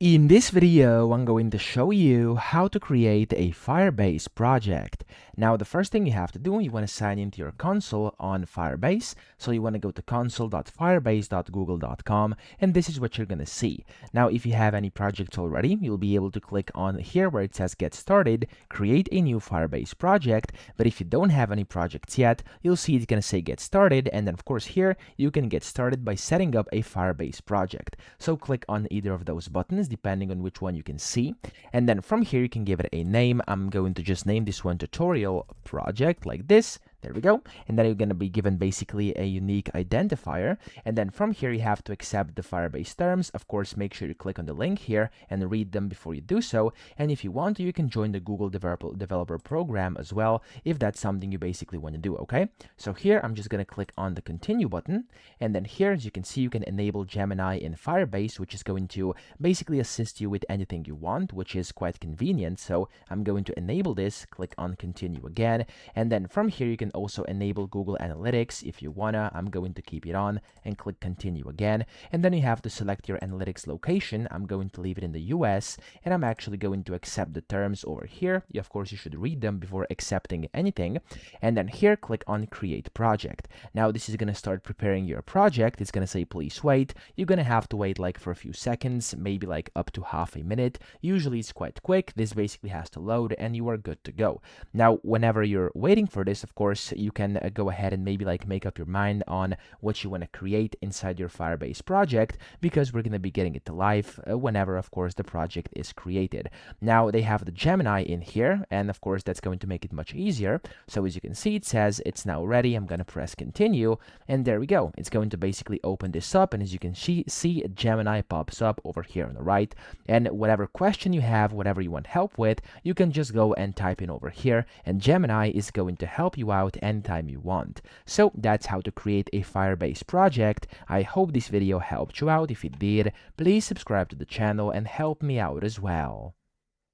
In this video, I'm going to show you how to create a Firebase project. Now, the first thing you have to do, you want to sign into your console on Firebase. So you want to go to console.firebase.google.com, and this is what you're going to see. Now, if you have any projects already, you'll be able to click on here where it says Get Started, create a new Firebase project. But if you don't have any projects yet, you'll see it's going to say Get Started, and then of course here, you can get started by setting up a Firebase project. So click on either of those buttons, depending on which one you can see. And then from here, you can give it a name. I'm going to just name this one tutorial project like this. There we go. And then you're going to be given basically a unique identifier. And then from here, you have to accept the Firebase terms. Of course, make sure you click on the link here and read them before you do so. And if you want to, you can join the Google developer program as well, if that's something you basically want to do, okay? So here, I'm just going to click on the continue button. And then here, as you can see, you can enable Gemini in Firebase, which is going to basically assist you with anything you want, which is quite convenient. So I'm going to enable this, click on continue again. And then from here, you can also enable Google Analytics if you wanna. I'm going to keep it on and click continue again. And then you have to select your analytics location. I'm going to leave it in the US, and I'm actually going to accept the terms over here. Of course, you should read them before accepting anything. And then here, click on create project. Now this is gonna start preparing your project. It's gonna say please wait. You're gonna have to wait like for a few seconds, maybe like up to half a minute. Usually it's quite quick. This basically has to load and you are good to go. Now, whenever you're waiting for this, of course, you can go ahead and maybe like make up your mind on what you want to create inside your Firebase project, because we're going to be getting it to life whenever, of course, the project is created. Now, they have the Gemini in here, and of course, that's going to make it much easier. So as you can see, it says it's now ready. I'm going to press continue, and there we go. It's going to basically open this up, and as you can see, Gemini pops up over here on the right, and whatever question you have, whatever you want help with, you can just go and type in over here, and Gemini is going to help you out anytime you want. So that's how to create a Firebase project. I hope this video helped you out. If it did, please subscribe to the channel and help me out as well.